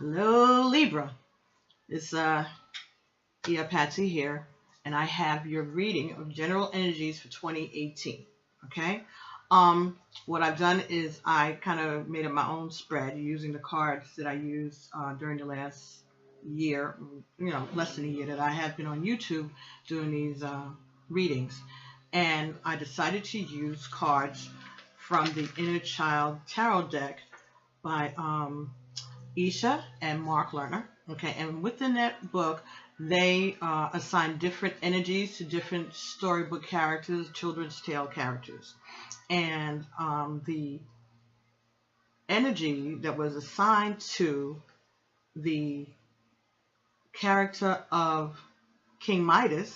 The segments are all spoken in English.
Hello, Libra. It's Patsy here, and I have your reading of general energies for 2018. Okay. What I've done is I kind of made up my own spread using the cards that I used during the last year, less than a year that I have been on YouTube doing these readings, and I decided to use cards from the Inner Child Tarot deck by Isha and Mark Lerner. Okay, and within that book, they assign different energies to different storybook characters, children's tale characters. And the energy that was assigned to the character of King Midas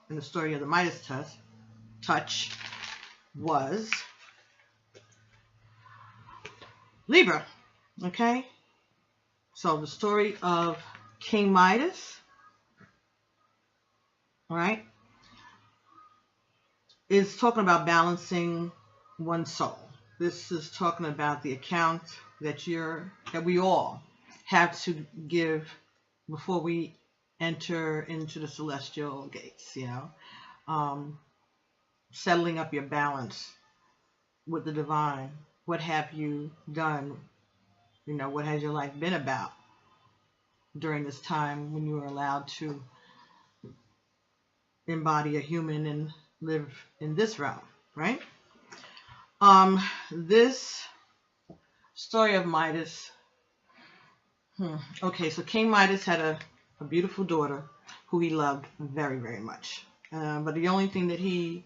in the story of the Midas touch was Libra. Okay, so the story of King Midas, all right, is talking about balancing one's soul. This is talking about the account that we all have to give before we enter into the celestial gates, settling up your balance with the divine. What have you done? What has your life been about during this time when you were allowed to embody a human and live in this realm, right? This story of Midas. Okay, so King Midas had a beautiful daughter who he loved very, very much. But the only thing that he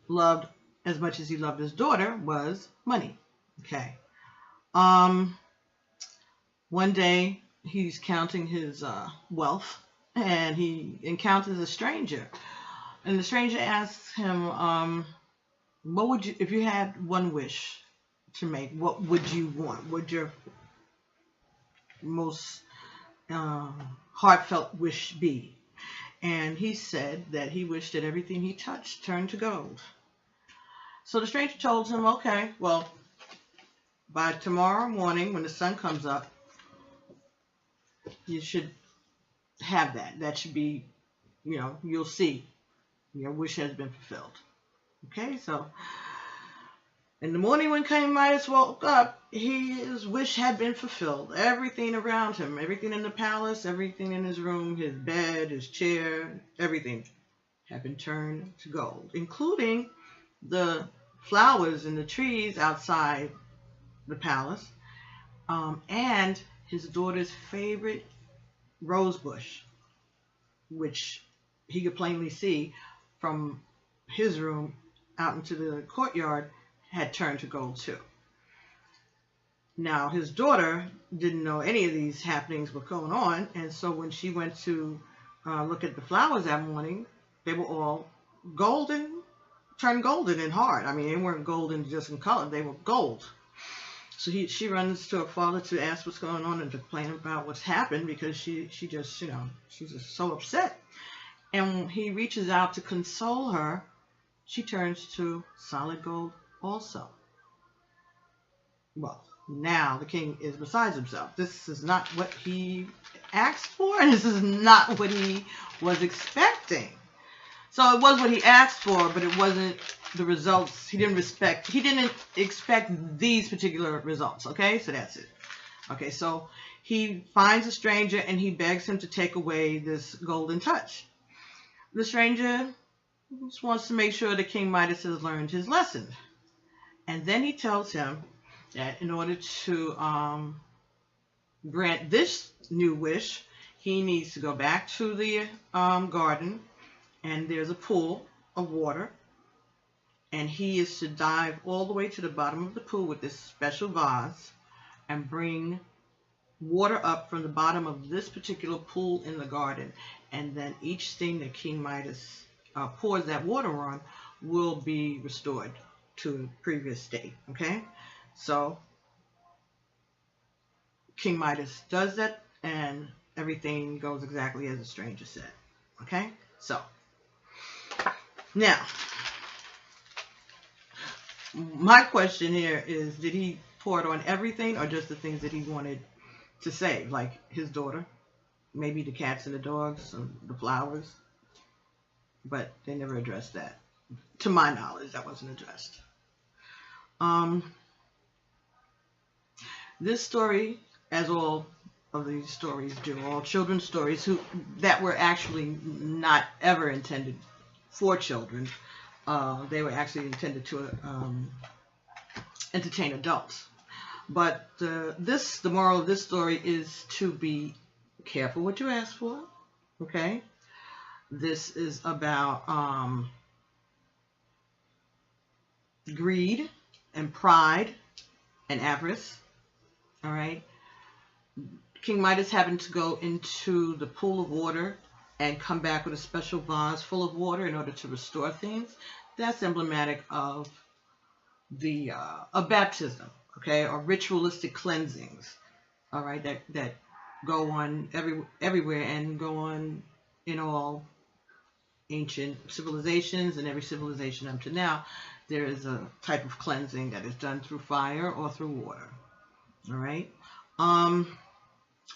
loved as much as he loved his daughter was money. Okay. One day he's counting his wealth, and he encounters a stranger. And the stranger asks him, what would you, if you had one wish to make, what would you want? What would your most heartfelt wish be? And he said that he wished that everything he touched turned to gold. So the stranger told him, okay, well, by tomorrow morning when the sun comes up, you should have that. That should be, you'll see your wish has been fulfilled. Okay, so in the morning when King Midas woke up, his wish had been fulfilled. Everything around him, everything in the palace, everything in his room, his bed, his chair, everything had been turned to gold, including the flowers and the trees outside the palace, and his daughter's favorite rose bush, which he could plainly see from his room out into the courtyard, had turned to gold too. Now, his daughter didn't know any of these happenings were going on, and so when she went to look at the flowers that morning, they were all golden, turned golden and hard. I mean, they weren't golden just in color, they were gold. So she runs to her father to ask what's going on and to complain about what's happened, because she just, she's just so upset. And when he reaches out to console her, she turns to solid gold also. Well, now the king is besides himself. This is not what he asked for, and this is not what he was expecting. So it was what he asked for, but it wasn't the results. He didn't expect these particular results. Okay, so that's it. Okay, so he finds a stranger and he begs him to take away this golden touch. The stranger just wants to make sure that King Midas has learned his lesson. And then he tells him that in order to grant this new wish, he needs to go back to the garden, and there's a pool of water, and he is to dive all the way to the bottom of the pool with this special vase and bring water up from the bottom of this particular pool in the garden, and then each thing that King Midas pours that water on will be restored to the previous state. Okay, so King Midas does that, and everything goes exactly as the stranger said. Okay, so now my question here is, did he pour it on everything or just the things that he wanted to save, like his daughter, maybe the cats and the dogs and the flowers, but they never addressed that. To my knowledge, that wasn't addressed. This story, as all of these stories do, all children's stories that were actually not ever intended for children. They were actually intended to entertain adults. But the moral of this story is to be careful what you ask for. Okay? This is about greed and pride and avarice. All right? King Midas happened to go into the pool of water and come back with a special vase full of water in order to restore things. That's emblematic of the of baptism, okay, or ritualistic cleansings, all right, that go on everywhere and go on in all ancient civilizations, and every civilization up to now. There is a type of cleansing that is done through fire or through water, all right,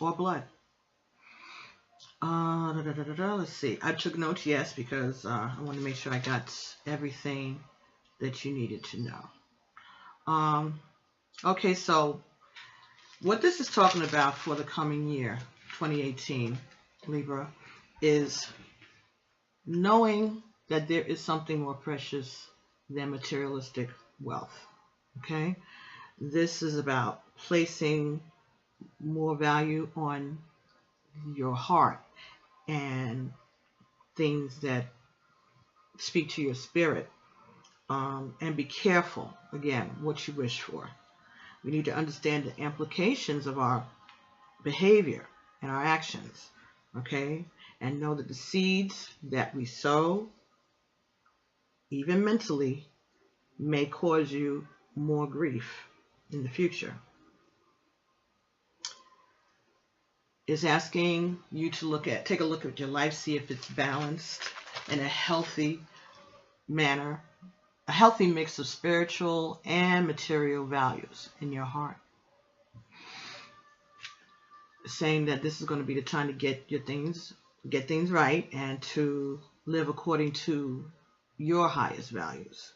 or blood. Let's see. I took notes, yes, because I want to make sure I got everything that you needed to know. Okay, so what this is talking about for the coming year, 2018, Libra, is knowing that there is something more precious than materialistic wealth. Okay? This is about placing more value on your heart and things that speak to your spirit, and be careful, again, what you wish for. We need to understand the implications of our behavior and our actions, okay, and know that the seeds that we sow, even mentally, may cause you more grief in the future. Is asking you to take a look at your life, see if it's balanced in a healthy manner, a healthy mix of spiritual and material values in your heart. Saying that this is going to be the time to get things right and to live according to your highest values,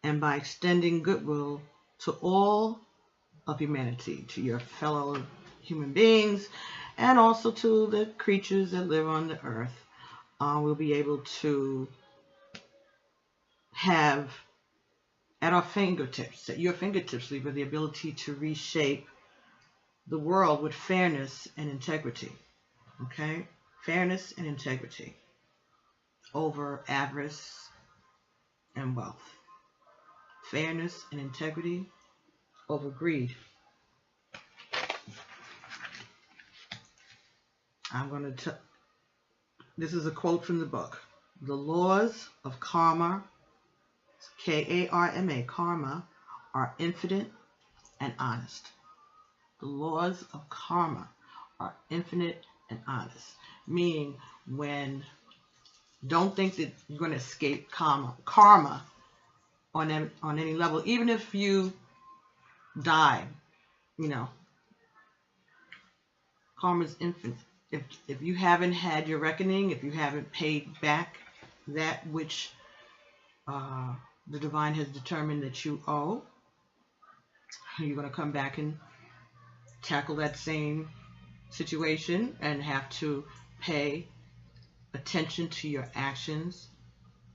and by extending goodwill to all of humanity, to your fellow human beings, and also to the creatures that live on the earth. We'll be able to have at our fingertips, at your fingertips, Libra, the ability to reshape the world with fairness and integrity. Okay? Fairness and integrity over avarice and wealth. Fairness and integrity over greed. This is a quote from the book. The laws of karma, K-A-R-M-A, karma, are infinite and honest. The laws of karma are infinite and honest. Meaning, don't think that you're going to escape karma on any level. Even if you die, karma is infinite. If you haven't had your reckoning, if you haven't paid back that which the divine has determined that you owe, you're going to come back and tackle that same situation and have to pay attention to your actions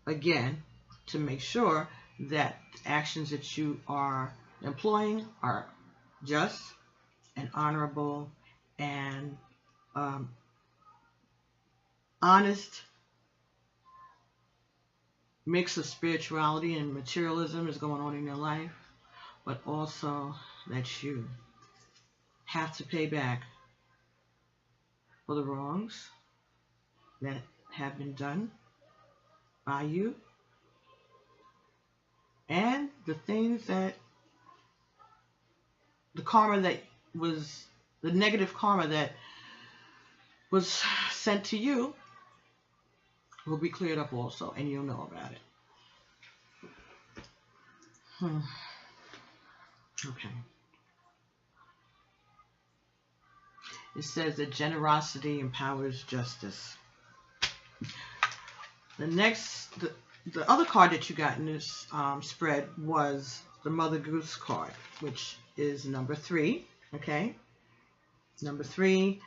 again to make sure that actions that you are employing are just and honorable and honest mix of spirituality and materialism is going on in your life, but also that you have to pay back for the wrongs that have been done by you and the things that the negative karma that was sent to you will be cleared up also, and you'll know about it. Okay. it says that generosity empowers justice. The other card that you got in this spread was the Mother Goose card, which is number 3. Okay, number 3.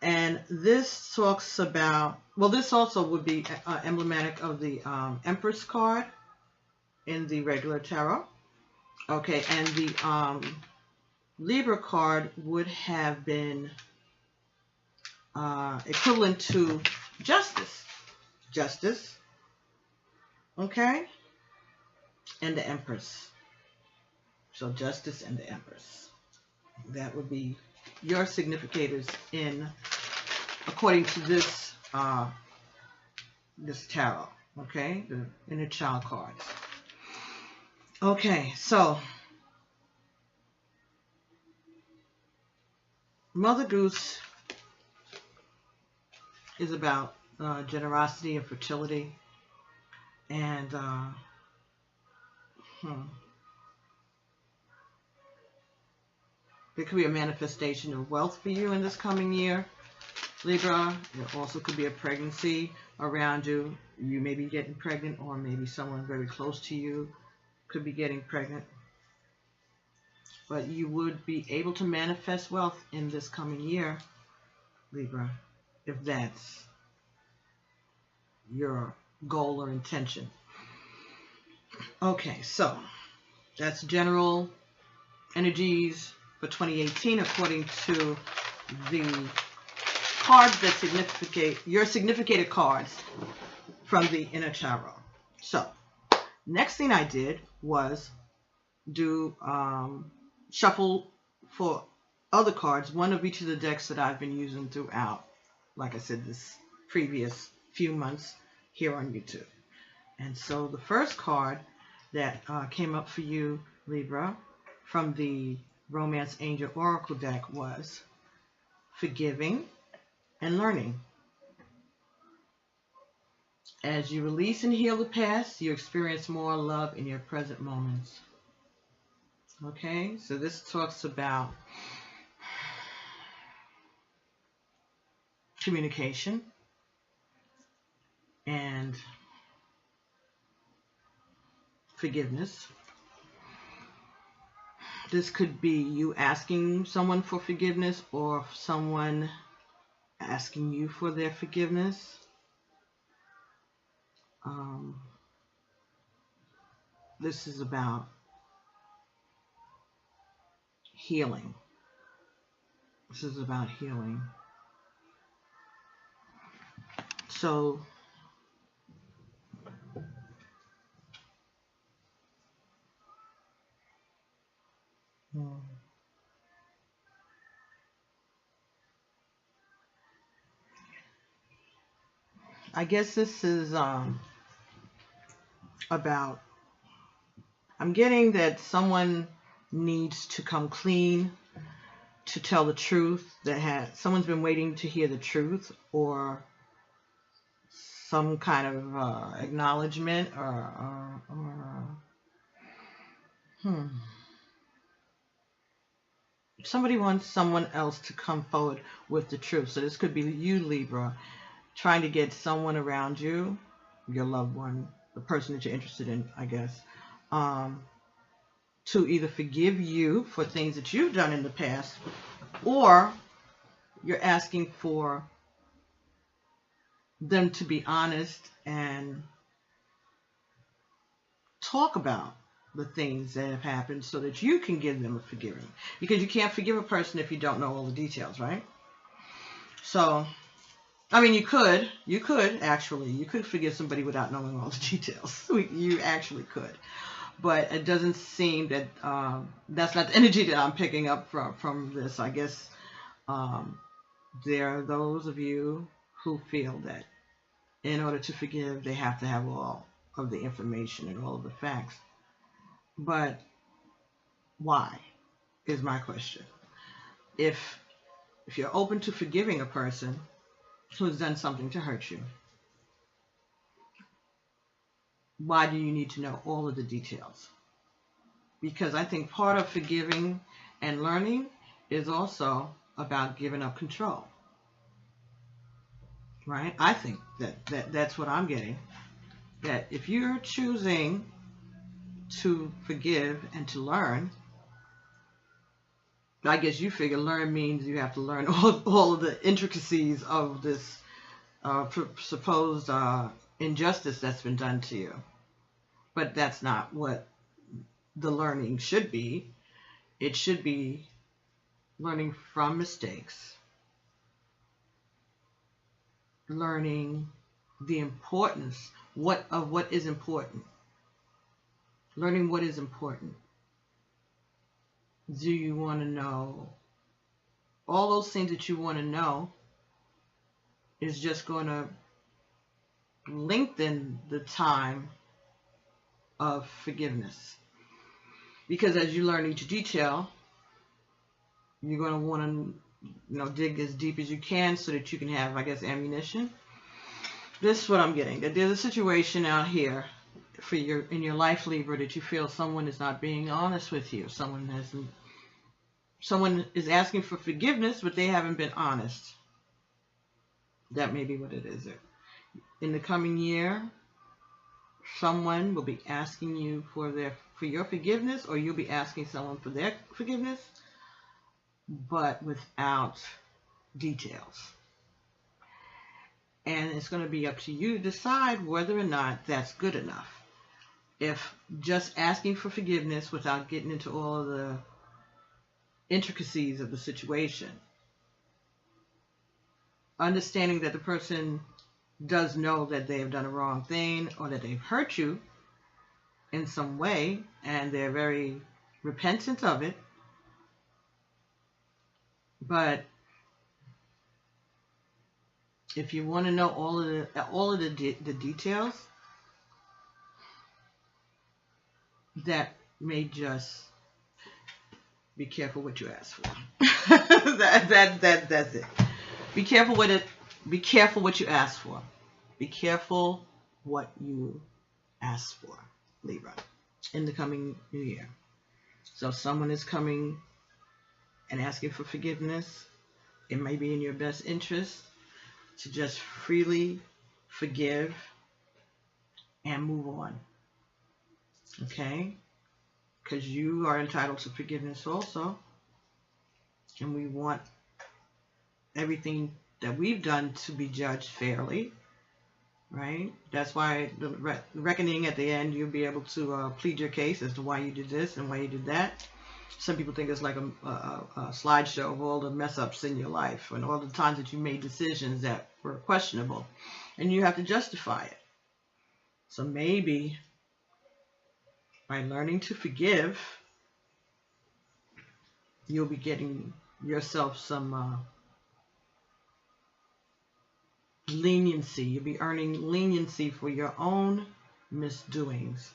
And this talks about, well, this also would be emblematic of the Empress card in the regular tarot. Okay, and the Libra card would have been equivalent to justice. Justice. Okay, and the Empress. So justice and the Empress. That would be your significators in, according to this this tarot. Okay, the inner child cards. Okay, so Mother Goose is about generosity and fertility, and there could be a manifestation of wealth for you in this coming year, Libra. It also could be a pregnancy around you. You may be getting pregnant, or maybe someone very close to you could be getting pregnant. But you would be able to manifest wealth in this coming year, Libra, if that's your goal or intention. Okay, so that's general energies for 2018 according to the cards that significate your significated cards from the inner tarot. So next thing I did was do shuffle for other cards, one of each of the decks that I've been using throughout, like I said, this previous few months here on YouTube. And so the first card that came up for you, Libra, from the Romance Angel Oracle deck was Forgiving and Learning. As you release and heal the past, you experience more love in your present moments. Okay, so this talks about communication and forgiveness. This could be you asking someone for forgiveness, or someone asking you for their forgiveness. This is about healing. This is about healing. So I guess this is about, I'm getting that someone needs to come clean to tell the truth, that someone's been waiting to hear the truth, or some kind of acknowledgement, or somebody wants someone else to come forward with the truth. So this could be you, Libra, trying to get someone around you, your loved one, the person that you're interested in, I guess, to either forgive you for things that you've done in the past, or you're asking for them to be honest and talk about the things that have happened so that you can give them a forgiving. Because you can't forgive a person if you don't know all the details, right? So, I mean, you could forgive somebody without knowing all the details. You actually could. But it doesn't seem that that's not the energy that I'm picking up from this. I guess there are those of you who feel that in order to forgive, they have to have all of the information and all of the facts. But why is my question. If you're open to forgiving a person who has done something to hurt you, why do you need to know all of the details? Because I think part of forgiving and learning is also about giving up control. Right? I think that's what I'm getting. That if you're choosing to forgive and to learn, I guess you figure learn means you have to learn all of the intricacies of this supposed injustice that's been done to you. But that's not what the learning should be. It should be learning from mistakes, learning the importance of what is important, learning what is important. Do you want to know all those things that you want to know? Is just going to lengthen the time of forgiveness, because as you learn each detail, you're going to want to dig as deep as you can so that you can have, I guess, ammunition. This is what I'm getting, that there's a situation out here in your life, Libra, that you feel someone is not being honest with you. Someone is asking for forgiveness, but they haven't been honest. That may be what it is. In the coming year, someone will be asking you for your forgiveness, or you'll be asking someone for their forgiveness, but without details. And it's going to be up to you to decide whether or not that's good enough. If just asking for forgiveness without getting into all of the intricacies of the situation, understanding that the person does know that they have done a wrong thing or that they've hurt you in some way, and they're very repentant of it. But if you want to know all of the details, that may just be careful what you ask for. That's it. Be careful what you ask for. Be careful what you ask for, Libra, in the coming new year. So if someone is coming and asking for forgiveness, it may be in your best interest to just freely forgive and move on. Okay? Because you are entitled to forgiveness also. And we want everything that we've done to be judged fairly. Right? That's why the reckoning at the end, you'll be able to plead your case as to why you did this and why you did that. Some people think it's like a slideshow of all the mess-ups in your life and all the times that you made decisions that were questionable. And you have to justify it. So maybe by learning to forgive, you'll be getting yourself some leniency. You'll be earning leniency for your own misdoings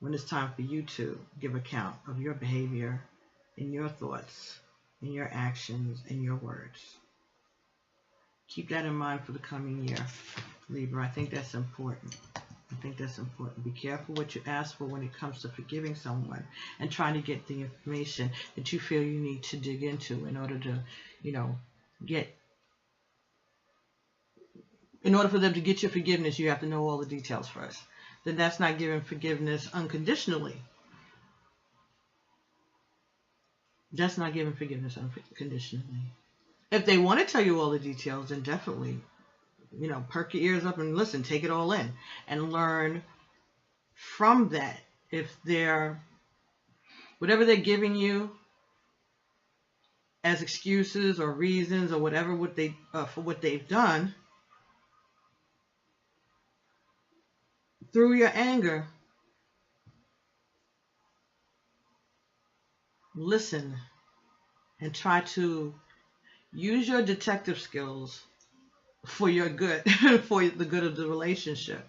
when it's time for you to give account of your behavior and your thoughts and your actions and your words. Keep that in mind for the coming year, Libra. I think that's important. Be careful what you ask for when it comes to forgiving someone and trying to get the information that you feel you need to dig into in order to, in order for them to get your forgiveness, you have to know all the details first. Then that's not giving forgiveness unconditionally. That's not giving forgiveness unconditionally. If they want to tell you all the details, then definitely, perk your ears up and listen, take it all in and learn from that. If whatever they're giving you as excuses or reasons or whatever for what they've done, through your anger, listen and try to use your detective skills for your good, for the good of the relationship.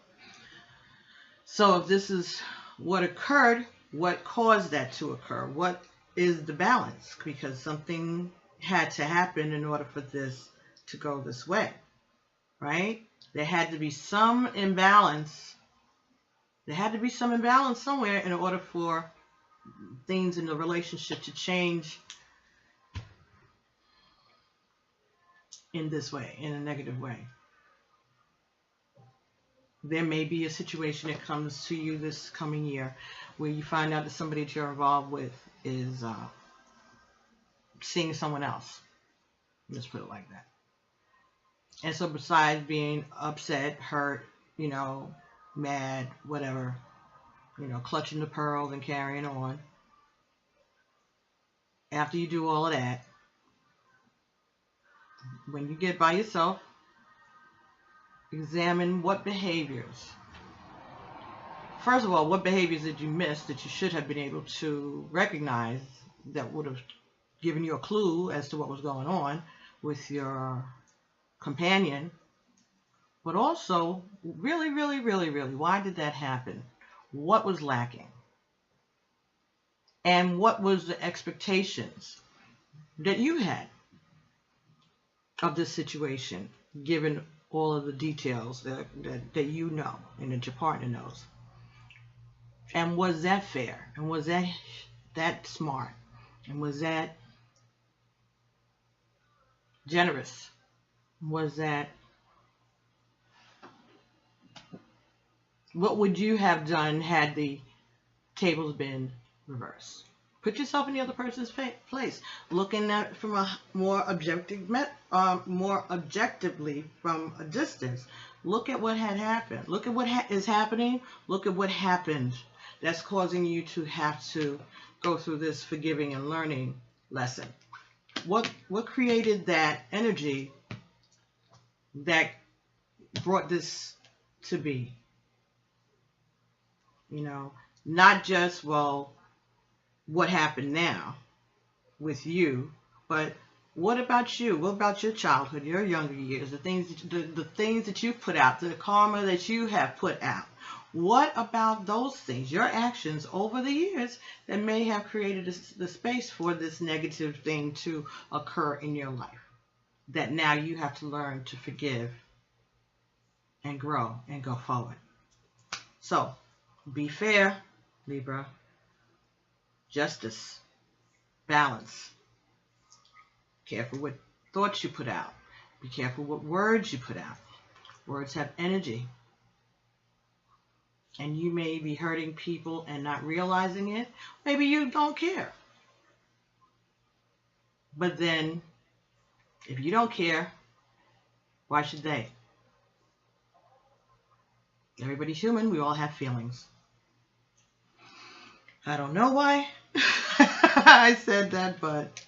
So if this is what occurred, what caused that to occur? What is the balance? Because something had to happen in order for this to go this way, right? There had to be some imbalance. There had to be some imbalance somewhere in order for things in the relationship to change in this way, in a negative way. There may be a situation that comes to you this coming year where you find out that somebody that you're involved with is seeing someone else. Let's put it like that. And so besides being upset, hurt, mad, whatever, clutching the pearls and carrying on, after you do all of that, when you get by yourself, examine what behaviors. First of all, what behaviors did you miss that you should have been able to recognize that would have given you a clue as to what was going on with your companion? But also, really, really, really, really, why did that happen? What was lacking? And what was the expectations that you had of this situation, given all of the details that you know and that your partner knows? And was that fair? And was that smart? And was that generous? Was that, what would you have done had the tables been reversed? Put yourself in the other person's place, looking at it from a more objectively from a distance. Look at what had happened. Look at what is happening. Look at what happened that's causing you to have to go through this forgiving and learning lesson. What created that energy that brought this to be? Not just, well, what happened now with you, but what about you? What about your childhood, your younger years, the things that you've put out, the karma that you have put out? What about those things, your actions over the years that may have created the space for this negative thing to occur in your life, that now you have to learn to forgive and grow and go forward? So, be fair, Libra. Justice. Balance. Careful what thoughts you put out. Be careful what words you put out. Words have energy. And you may be hurting people and not realizing it. Maybe you don't care. But then, if you don't care, why should they? Everybody's human. We all have feelings. I don't know why I said that, but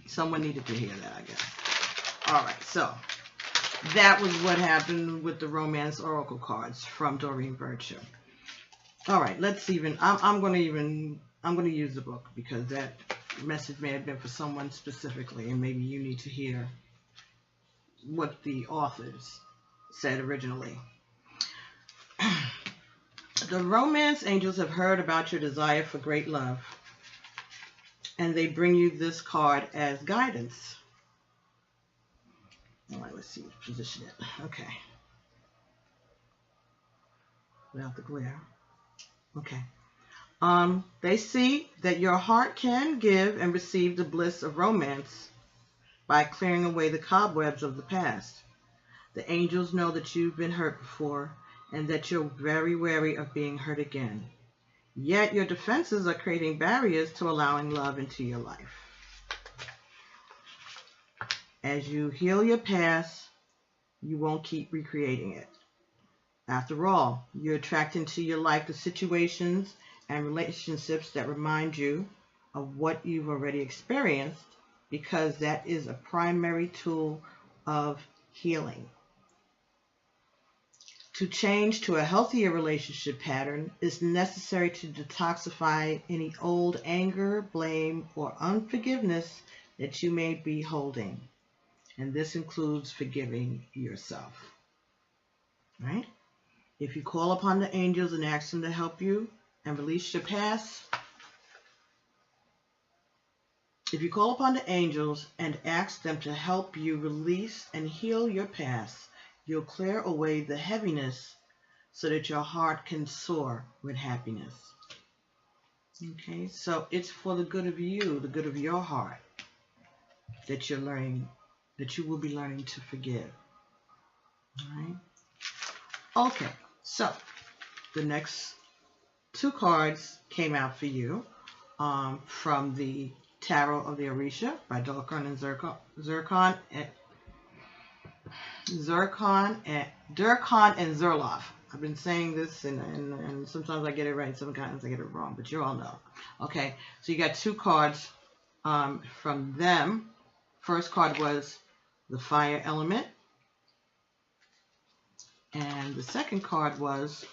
someone needed to hear that, I guess. All right, so that was what happened with the Romance Oracle cards from Doreen Virtue. All right, let's even. I'm going to use the book because that message may have been for someone specifically, and maybe you need to hear what the authors said originally. The romance angels have heard about your desire for great love, and they bring you this card as guidance. All right, let's see, position it. Okay. Without the glare. Okay. They see that your heart can give and receive the bliss of romance by clearing away the cobwebs of the past. The angels know that you've been hurt before, and that you're very wary of being hurt again. Yet your defenses are creating barriers to allowing love into your life. As you heal your past, you won't keep recreating it. After all, you attract into your life the situations and relationships that remind you of what you've already experienced, because that is a primary tool of healing. To change to a healthier relationship pattern is necessary to detoxify any old anger, blame, or unforgiveness that you may be holding. And this includes forgiving yourself. Right? If you call upon the angels and ask them to help you and release your past, if you call upon the angels and ask them to help you release and heal your past, you'll clear away the heaviness so that your heart can soar with happiness. Okay, so it's for the good of you, the good of your heart, that you're learning that you will be learning to forgive. All right. Okay, so the next two cards came out for you from the Tarot of the Orisha by Durkheim and Zurloff. I've been saying this, and sometimes I get it right, sometimes I get it wrong, but you all know. Okay, so you got two cards from them. First card was the fire element, and the second card was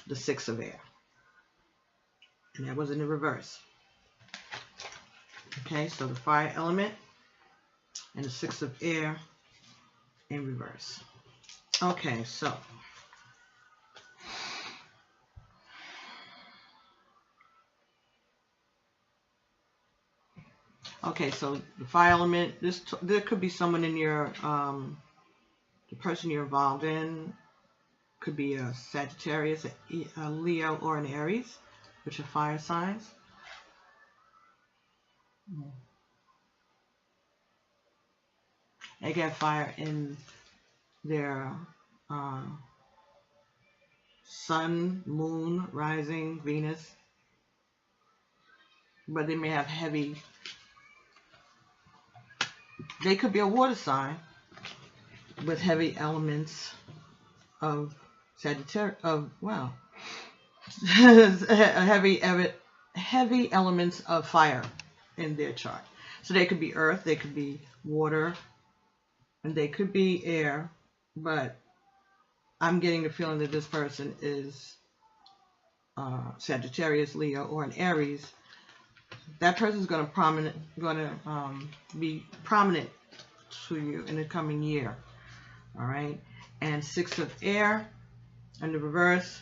the Six of Air, and that was in the reverse. Okay, so the fire element and the Six of Air in reverse. Okay, so the fire element, there could be someone in your the person you're involved in could be a Sagittarius, a Leo, or an Aries, which are fire signs. They get fire in their sun, moon, rising, Venus, but they may have heavy. They could be a water sign with heavy elements of Sagittarius, heavy elements of fire in their chart. So they could be earth, they could be water, and they could be air, but I'm getting the feeling that this person is Sagittarius, Leo, or an Aries. That person is going to be prominent to you in the coming year. All right, and Six of Air in the reverse.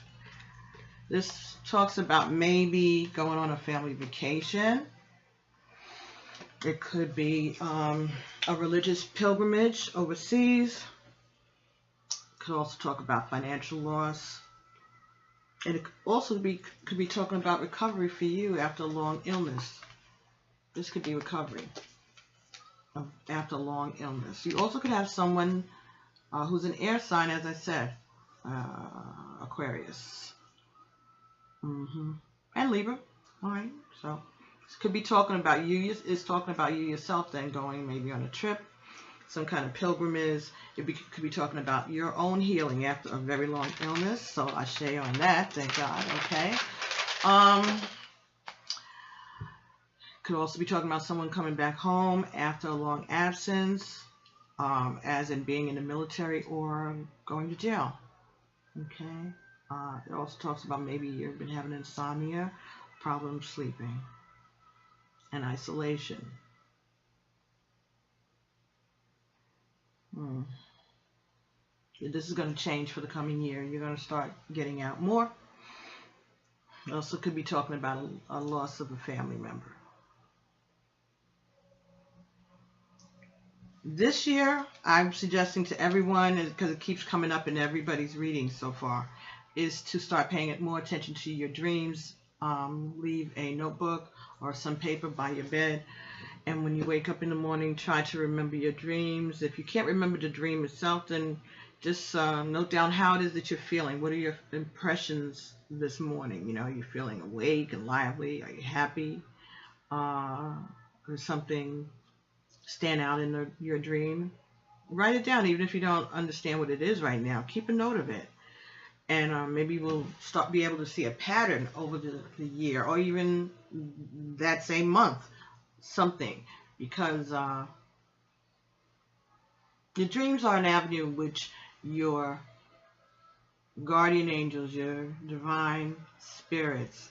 This talks about maybe going on a family vacation. It could be a religious pilgrimage overseas. It could also talk about financial loss. And it could also could be talking about recovery for you after a long illness. This could be recovery after a long illness. You also could have someone who's an air sign, as I said, Aquarius. And Libra. All right, so this could be talking about you. It's talking about you yourself then going maybe on a trip, some kind of pilgrimage. It could be talking about your own healing after a very long illness. So I share on that, thank God. Okay. Could also be talking about someone coming back home after a long absence, as in being in the military or going to jail. Okay. It also talks about maybe you've been having insomnia, problems sleeping, and isolation. This is going to change for the coming year. You're going to start getting out more. It also could be talking about a loss of a family member. This year, I'm suggesting to everyone, because it keeps coming up in everybody's readings so far, is to start paying more attention to your dreams. Leave a notebook or some paper by your bed. And when you wake up in the morning, try to remember your dreams. If you can't remember the dream itself, then just note down how it is that you're feeling. What are your impressions this morning? You know, are you feeling awake and lively? Are you happy? Or something stand out in your dream? Write it down, even if you don't understand what it is right now. Keep a note of it. And maybe we'll be able to see a pattern over the year, or even that same month, something. Because your dreams are an avenue in which your guardian angels, your divine spirits,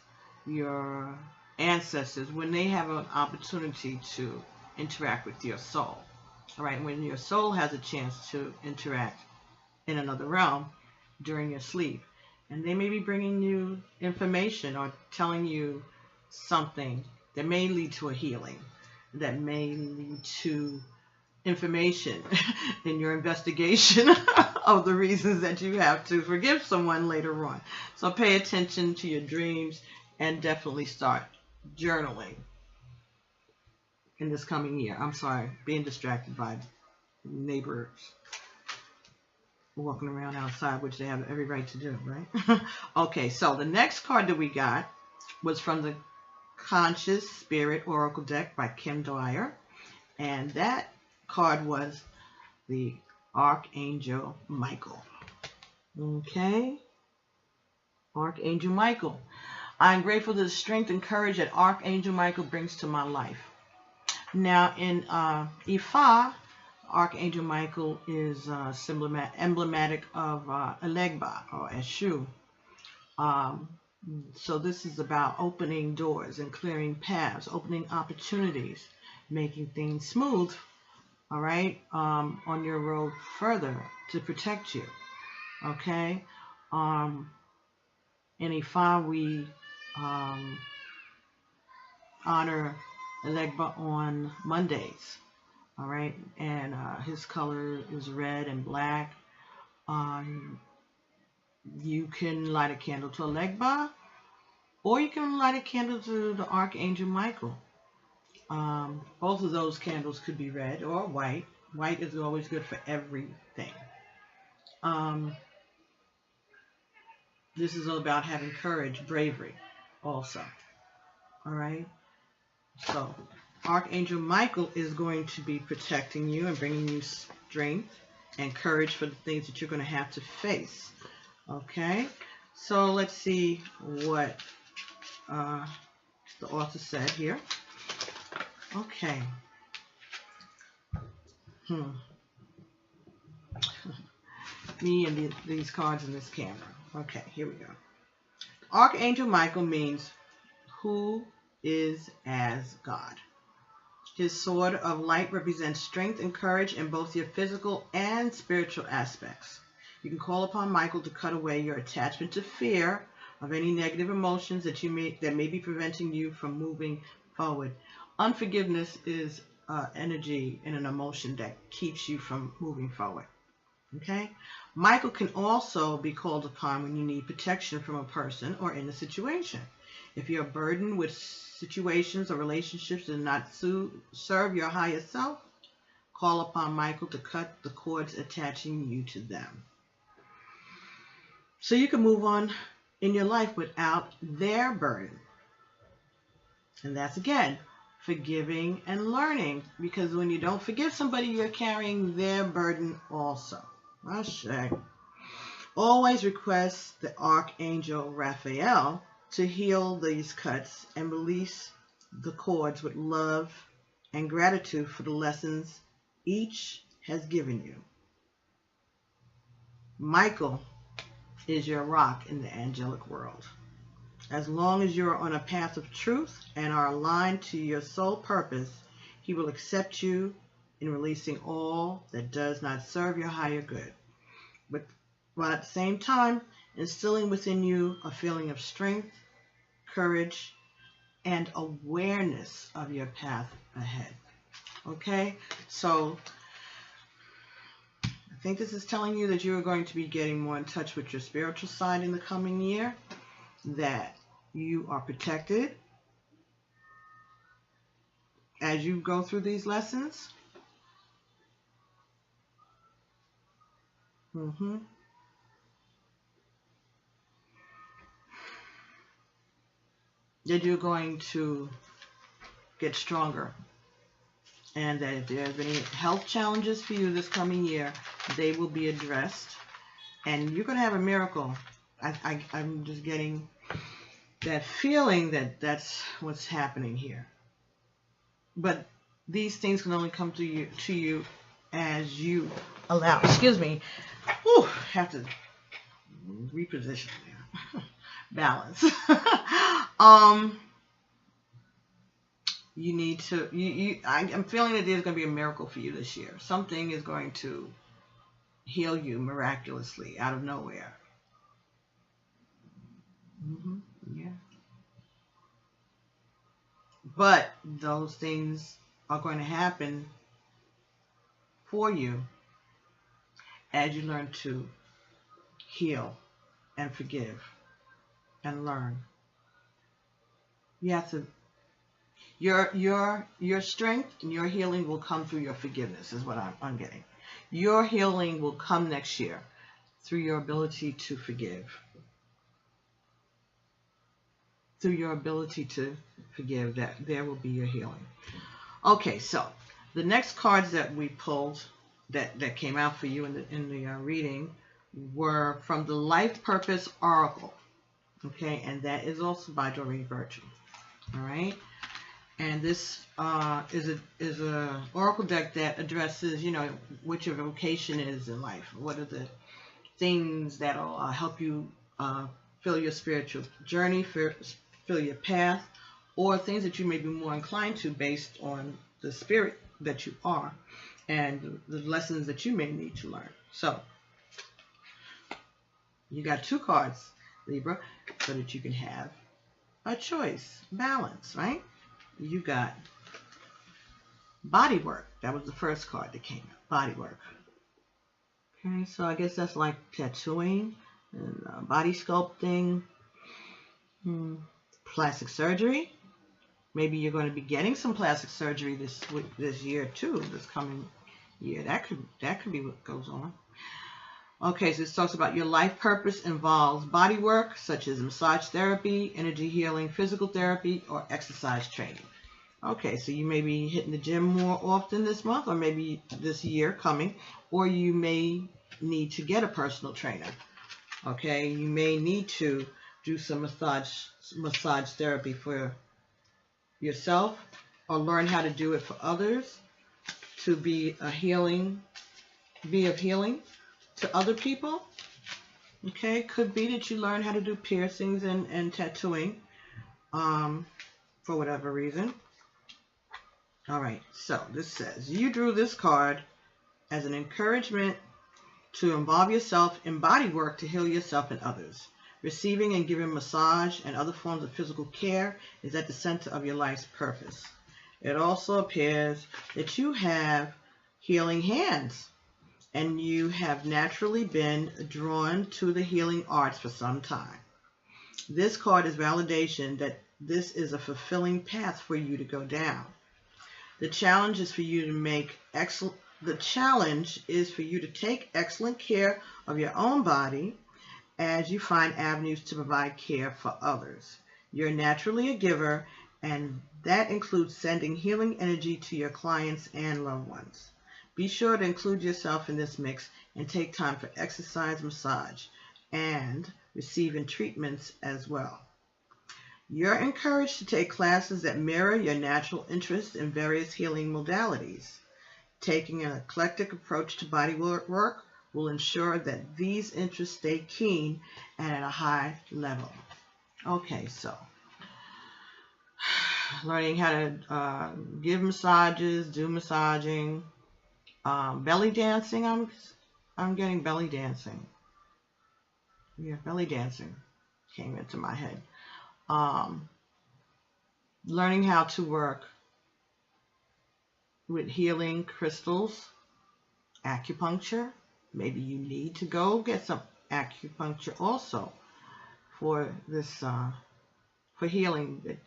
your ancestors, when they have an opportunity to interact with your soul. All right, when your soul has a chance to interact in another realm during your sleep, and they may be bringing you information or telling you something that may lead to a healing, that may lead to information in your investigation of the reasons that you have to forgive someone later on. So pay attention to your dreams and definitely start journaling. in this coming year. I'm sorry, being distracted by neighbors walking around outside, which they have every right to do, right? Okay, so the next card that we got was from the Conscious Spirit Oracle deck by Kim Dwyer, and that card was the Archangel Michael. Okay, Archangel Michael. I'm grateful for the strength and courage that Archangel Michael brings to my life. Now, in Ifa, Archangel Michael is emblematic of Elegba or Eshu. So this is about opening doors and clearing paths, opening opportunities, making things smooth, all right, on your road further to protect you, okay? In Ifa, we honor Elegba on Mondays, all right, and his color is red and black. You can light a candle to Elegba, or you can light a candle to the Archangel Michael. Both of those candles could be red or white. White is always good for everything. This is all about having courage, bravery also. All right? So, Archangel Michael is going to be protecting you and bringing you strength and courage for the things that you're going to have to face. Okay? So, let's see what the author said here. Okay. Me and these cards in this camera. Okay, here we go. Archangel Michael means who is as God. His sword of light represents strength and courage in both your physical and spiritual aspects. You can call upon Michael to cut away your attachment to fear of any negative emotions that may be preventing you from moving forward. Unforgiveness is energy and an emotion that keeps you from moving forward. Okay? Michael can also be called upon when you need protection from a person or in a situation. If you're burdened with situations or relationships that do not serve your higher self, call upon Michael to cut the cords attaching you to them. So you can move on in your life without their burden. And that's, again, forgiving and learning. Because when you don't forgive somebody, you're carrying their burden also. Ashe. Always request the Archangel Raphael to heal these cuts and release the cords with love and gratitude for the lessons each has given you. Michael is your rock in the angelic world. As long as you are on a path of truth and are aligned to your soul purpose, he will accept you in releasing all that does not serve your higher good, but while at the same time instilling within you a feeling of strength, courage, and awareness of your path ahead. Okay, so I think this is telling you that you are going to be getting more in touch with your spiritual side in the coming year, that you are protected as you go through these lessons. That you're going to get stronger, and that if there's any health challenges for you this coming year, they will be addressed, and you're going to have a miracle. I'm just getting that feeling that that's what's happening here. But these things can only come to you as you allow. Excuse me. Whew, have to reposition there. Balance. You need to. I'm feeling that there's going to be a miracle for you this year. Something is going to heal you miraculously out of nowhere. Yeah. But those things are going to happen for you as you learn to heal and forgive and learn. You Your strength and your healing will come through your forgiveness, is what I'm getting. Your healing will come next year through your ability to forgive. Through your ability to forgive, that there will be your healing. Okay, so the next cards that we pulled that came out for you in the reading were from the Life Purpose Oracle. Okay, and that is also by Doreen Virtue. All right, and this is a oracle deck that addresses, you know, what your vocation is in life. What are the things that'll help you fill your spiritual journey, fill your path, or things that you may be more inclined to based on the spirit that you are and the lessons that you may need to learn. So you got 2 cards, Libra, so that you can have a choice, balance, right? You got body work. That was the first card that came out, body work. Okay, so I guess that's like tattooing and body sculpting, plastic surgery. Maybe you're going to be getting some plastic surgery this year too, this coming year. That could be what goes on. Okay, so this talks about your life purpose involves body work such as massage therapy, energy healing, physical therapy, or exercise training. Okay, so you may be hitting the gym more often this month, or maybe this year coming, or you may need to get a personal trainer. Okay, you may need to do some massage therapy for yourself, or learn how to do it for others to be of healing to other people. Okay, could be that you learn how to do piercings and tattooing for whatever reason. All right, so this says you drew this card as an encouragement to involve yourself in body work to heal yourself and others. Receiving and giving massage and other forms of physical care is at the center of your life's purpose. It also appears that you have healing hands, and you have naturally been drawn to the healing arts for some time. This card is validation that this is a fulfilling path for you to go down. The challenge is for you to take excellent care of your own body as you find avenues to provide care for others. You're naturally a giver, and that includes sending healing energy to your clients and loved ones. Be sure to include yourself in this mix and take time for exercise, massage, and receiving treatments as well. You're encouraged to take classes that mirror your natural interests in various healing modalities. Taking an eclectic approach to body work will ensure that these interests stay keen and at a high level. Okay, so learning how to give massages, do massaging, belly dancing. I'm getting belly dancing. Yeah, belly dancing came into my head. Learning how to work with healing crystals, acupuncture. Maybe you need to go get some acupuncture also for this, for healing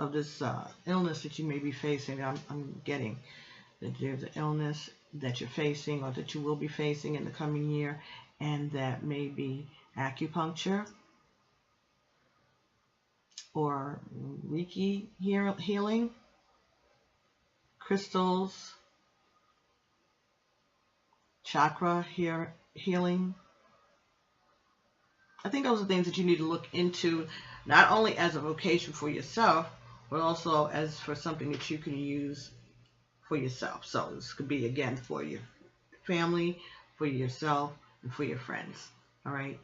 of this illness that you may be facing. I'm getting that there's an illness that you're facing or that you will be facing in the coming year, and that may be acupuncture or Reiki healing, crystals, chakra healing. I think those are things that you need to look into, not only as a vocation for yourself, but also as for something that you can use for yourself. So this could be, again, for your family, for yourself, and for your friends. All right.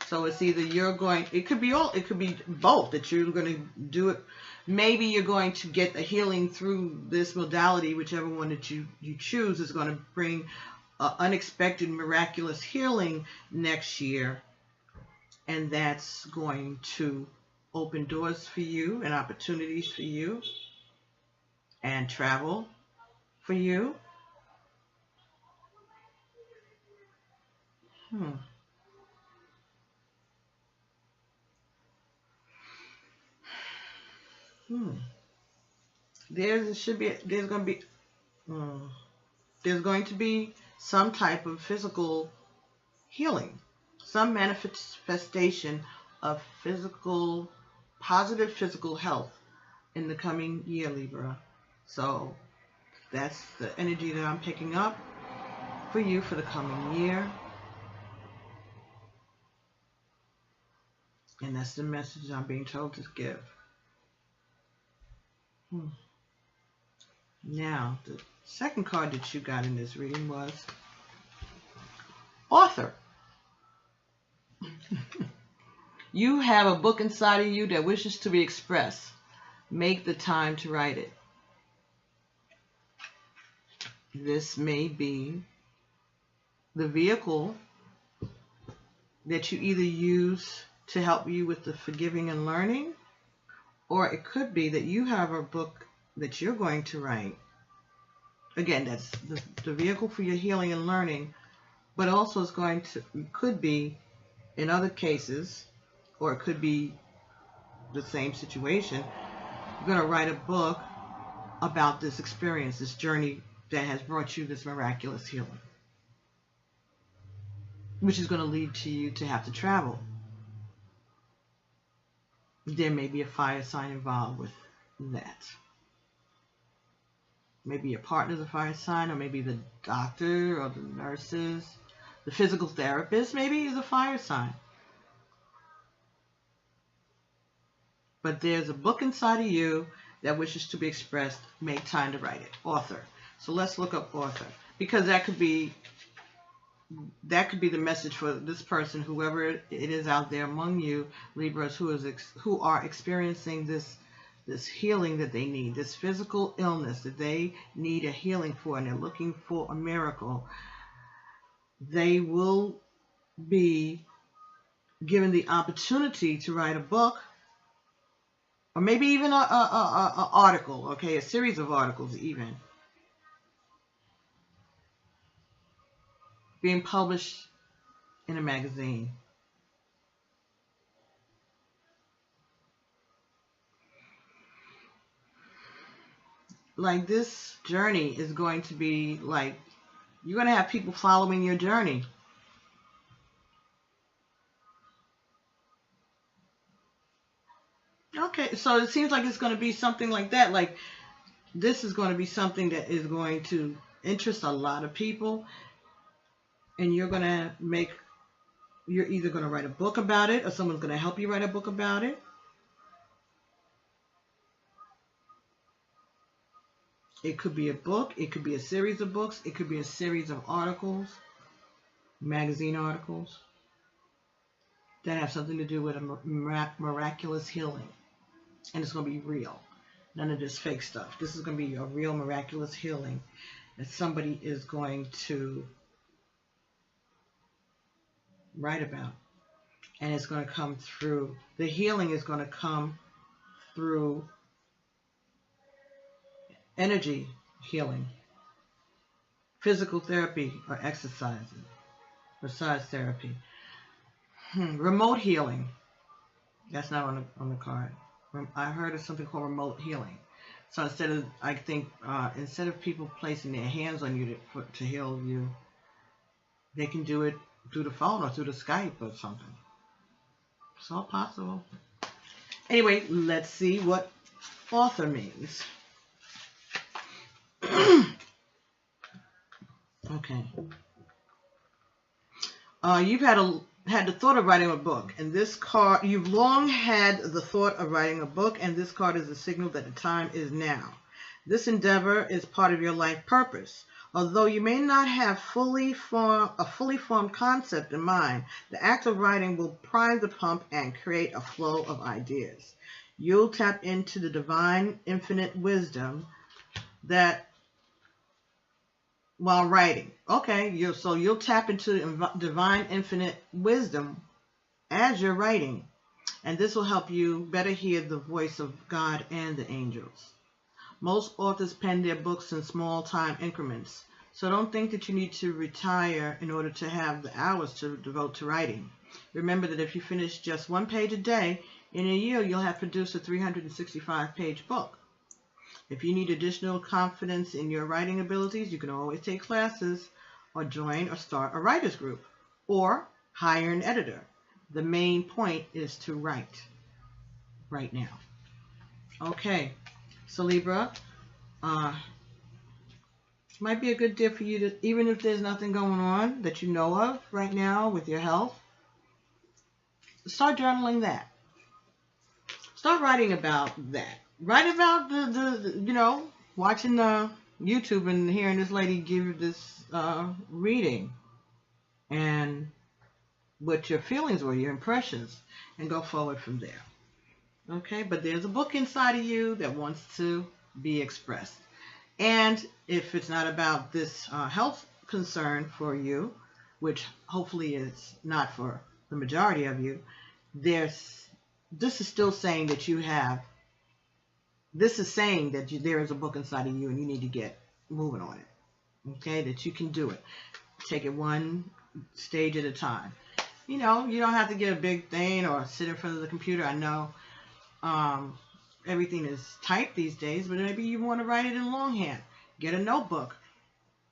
So it's either it could be both, that you're going to do it. Maybe you're going to get the healing through this modality, whichever one that you choose is going to bring unexpected, miraculous healing next year. And that's going to open doors for you and opportunities for you and travel for you. there's going to be some type of physical healing, some manifestation of positive physical health in the coming year, Libra. So that's the energy that I'm picking up for you for the coming year. And that's the message I'm being told to give. Now, the second card that you got in this reading was Author. You have a book inside of you that wishes to be expressed. Make the time to write it. This may be the vehicle that you either use to help you with the forgiving and learning, or it could be that you have a book that you're going to write. Again, that's the vehicle for your healing and learning, but also could be in other cases, or it could be the same situation. You're going to write a book about this experience, this journey that has brought you this miraculous healing, which is going to lead to you to have to travel. There may be a fire sign involved with that. Maybe your partner's a fire sign, or maybe the doctor or the nurses. The physical therapist maybe is a fire sign. But there's a book inside of you that wishes to be expressed. Make time to write it. Author. So let's look up author, because that could be the message for this person, whoever it is out there among you, Libras, who are experiencing this healing that they need, this physical illness that they need a healing for, and they're looking for a miracle. They will be given the opportunity to write a book, or maybe even an article, okay, a series of articles even, being published in a magazine. Like, this journey is going to be like, you're going to have people following your journey. Okay, so it seems like it's going to be something like that. Like, this is going to be something that is going to interest a lot of people. And you're either going to write a book about it, or someone's going to help you write a book about it. It could be a book. It could be a series of books. It could be a series of articles, magazine articles, that have something to do with a miraculous healing. And it's going to be real. None of this fake stuff. This is going to be a real miraculous healing that somebody is going to write about. And it's going to come through, the healing is going to come through energy healing, physical therapy or exercising, massage therapy, remote healing. That's not on the card. I heard of something called remote healing. So instead of people placing their hands on you to heal you, they can do it through the phone or through the Skype or something. It's all possible. Anyway, let's see what author means. Okay. You've had the thought of writing a book, and this card, you've long had the thought of writing a book, and this card is a signal that the time is now. This endeavor is part of your life purpose. Although you may not have a fully formed concept in mind, the act of writing will prime the pump and create a flow of ideas. You'll tap into the divine infinite wisdom that while writing. Okay, you'll tap into divine infinite wisdom as you're writing. And this will help you better hear the voice of God and the angels. Most authors pen their books in small time increments, so don't think that you need to retire in order to have the hours to devote to writing. Remember that if you finish just 1 page a day, in a year you'll have produced a 365-page book. If you need additional confidence in your writing abilities, you can always take classes or join or start a writer's group or hire an editor. The main point is to write right now. Okay, so Libra, might be a good day for you to, even if there's nothing going on that you know of right now with your health, start journaling that. Start writing about that. Write about the watching the YouTube and hearing this lady give this reading and what your feelings were, your impressions, and go forward from there. Okay, but there's a book inside of you that wants to be expressed. And if it's not about this health concern for you, which hopefully is not for the majority of you, this is still saying that you have, this is saying that there is a book inside of you and you need to get moving on it. Okay, that you can do it. Take it one stage at a time. You don't have to get a big thing or sit in front of the computer. I know everything is typed these days, but maybe you want to write it in longhand. Get a notebook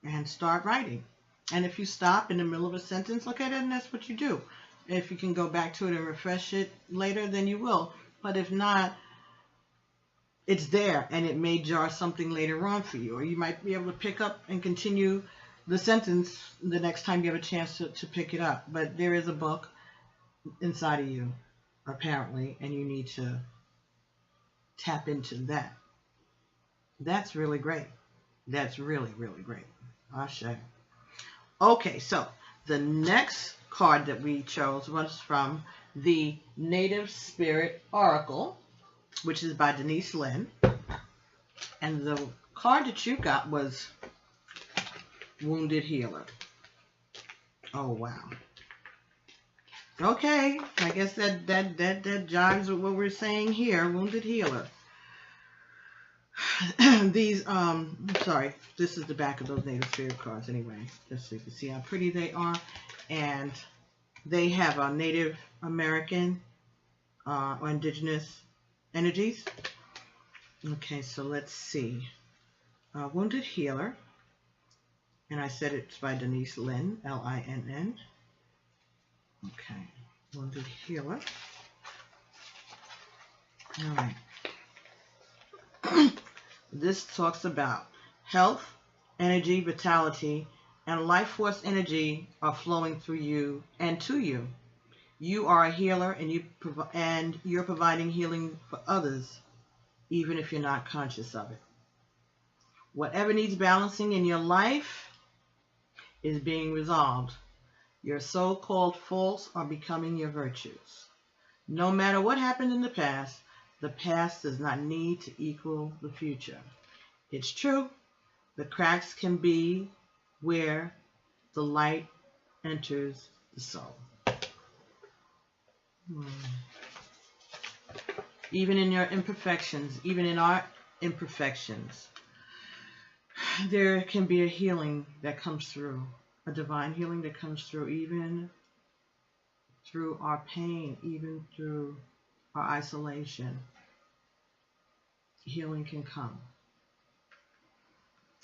and start writing. And if you stop in the middle of a sentence, okay, then that's what you do. If you can go back to it and refresh it later, then you will. But if not, it's there, and it may jar something later on for you. Or you might be able to pick up and continue the sentence the next time you have a chance to pick it up. But there is a book inside of you, apparently, and you need to tap into that. That's really great. That's really, really great. Ashe. Okay, so the next card that we chose was from the Native Spirit Oracle, which is by Denise Lynn. And the card that you got was Wounded Healer. Oh, wow. Okay, I guess that jives with what we're saying here. Wounded Healer. These, sorry, this is the back of those Native Spirit cards anyway, just so you can see how pretty they are. And they have a Native American or indigenous energies. Okay, so let's see. Wounded Healer. And I said it's by Denise Lynn, L-I-N-N. Okay, Wounded Healer. All right. This talks about health, energy, vitality, and life force energy are flowing through you and to you. You are a healer, and you're providing healing for others, even if you're not conscious of it. Whatever needs balancing in your life is being resolved. Your so-called faults are becoming your virtues. No matter what happened in the past does not need to equal the future. It's true, the cracks can be where the light enters the soul. Even in your imperfections, even in our imperfections, there can be a healing that comes through, a divine healing that comes through, even through our pain, even through our isolation. Healing can come.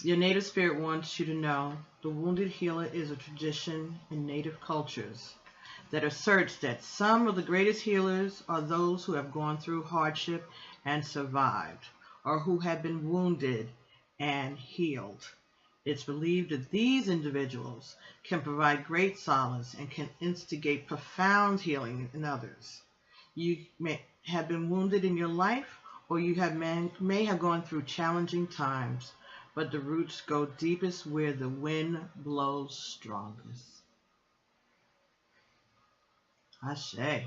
Your Native Spirit wants you to know the Wounded Healer is a tradition in Native cultures that asserts that some of the greatest healers are those who have gone through hardship and survived, or who have been wounded and healed. It's believed that these individuals can provide great solace and can instigate profound healing in others. You may have been wounded in your life, or you may have gone through challenging times, but the roots go deepest where the wind blows strongest. Ashe.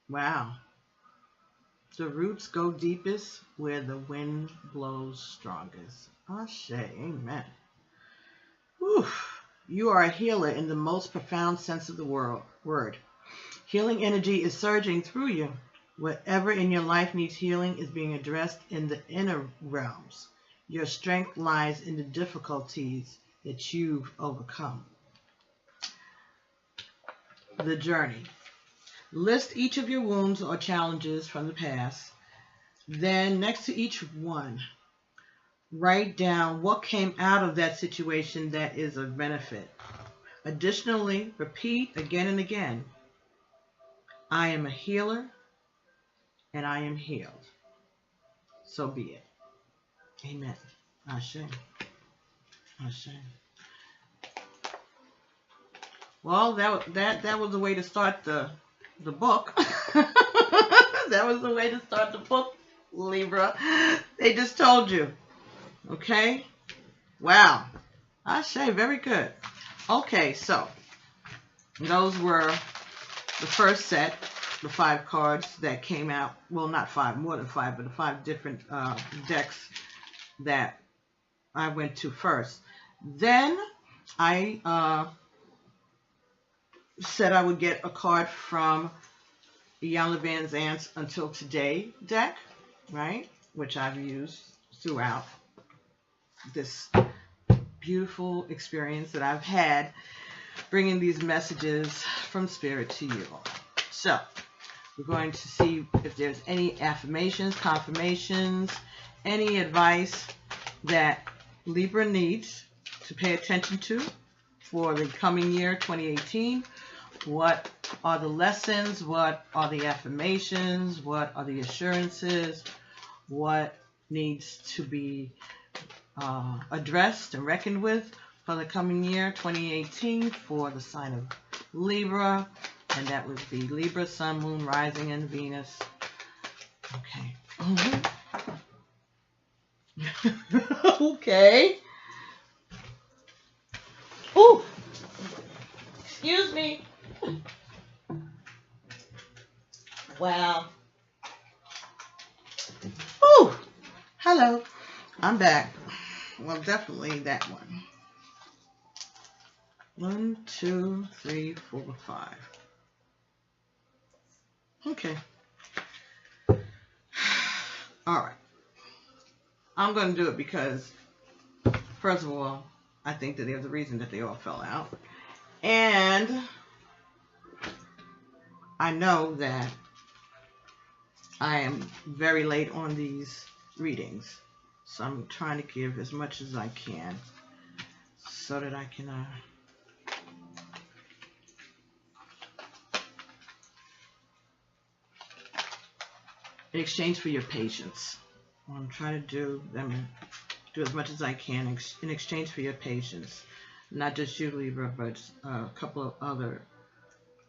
Wow. The roots go deepest where the wind blows strongest. Ashe. Amen. Whew. You are a healer in the most profound sense of the word. Healing energy is surging through you. Whatever in your life needs healing is being addressed in the inner realms. Your strength lies in the difficulties that you've overcome. The journey. List each of your wounds or challenges from the past. Then next to each one, write down what came out of that situation that is of benefit. Additionally, repeat again and again, I am a healer and I am healed. So be it. Amen. Ashe. Ashe. Well, that was the way to start the book. That was the way to start the book, Libra. They just told you. Okay? Wow. Ashe, very good. Okay, so those were the first set, the 5 cards that came out. Well, not 5, more than 5, but the 5 different decks that I went to first. Then I said I would get a card from Iyanla Vanzant's Until Today deck, right? Which I've used throughout this beautiful experience that I've had bringing these messages from Spirit to you. So, we're going to see if there's any affirmations, confirmations, any advice that Libra needs to pay attention to for the coming year, 2018. What are the lessons? What are the affirmations? What are the assurances? What needs to be addressed and reckoned with for the coming year, 2018, for the sign of Libra? And that would be Libra, Sun, Moon, Rising, and Venus. Okay. Okay. Ooh! Excuse me. Wow. Ooh! Hello. I'm back. Well, definitely that one. 1, 2, 3, 4, 5. Okay. All right. I'm going to do it because, first of all, I think that there's a reason that they all fell out. And I know that I am very late on these readings. So I'm trying to give as much as I can so that I can in exchange for your patience. I'm trying to do as much as I can in exchange for your patience. Not just you, Libra, but a couple of other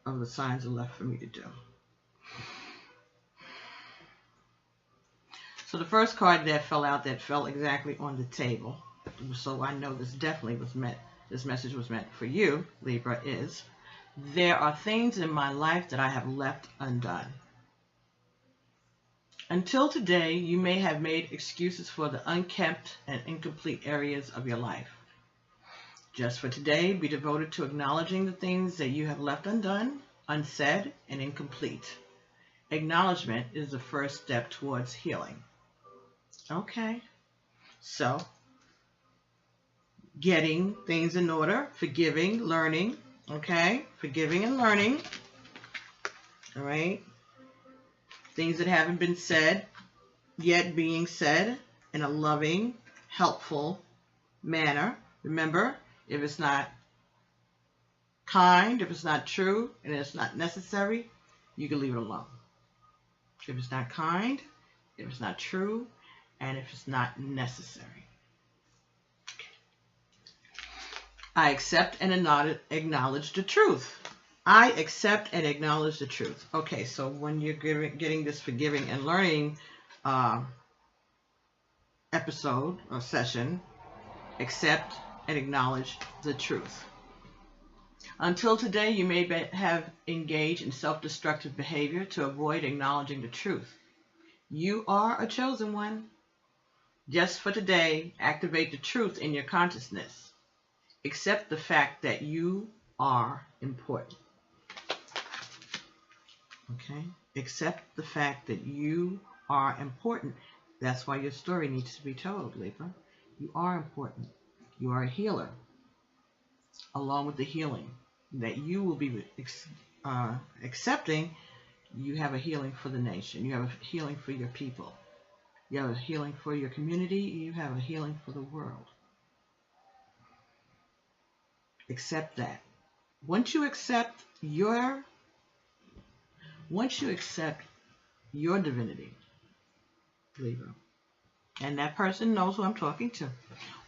of the signs are left for me to do. So the first card that fell out, that fell exactly on the table, so I know this definitely was meant, this message was meant for you, Libra, is, there are things in my life that I have left undone. Until today, you may have made excuses for the unkempt and incomplete areas of your life. Just for today, be devoted to acknowledging the things that you have left undone, unsaid, and incomplete. Acknowledgement is the first step towards healing. Okay, so getting things in order, forgiving, learning, okay, forgiving and learning, all right, things that haven't been said yet being said in a loving, helpful manner. Remember, if it's not kind, if it's not true, and it's not necessary, you can leave it alone. If it's not kind, if it's not true, and if it's not necessary. Okay. I accept and acknowledge the truth. I accept and acknowledge the truth. Okay, so when you're getting this forgiving and learning episode or session, accept and acknowledge the truth. Until today, you may have engaged in self-destructive behavior to avoid acknowledging the truth. You are a chosen one. Just for today, activate the truth in your consciousness. Accept the fact that you are important. Okay? Accept the fact that you are important. That's why your story needs to be told, Libra. You are important. You are a healer. Along with the healing that you will be accepting, you have a healing for the nation. You have a healing for your people. You have a healing for your community. You have a healing for the world. Accept that. Once you accept your divinity, Libra, and that person knows who I'm talking to.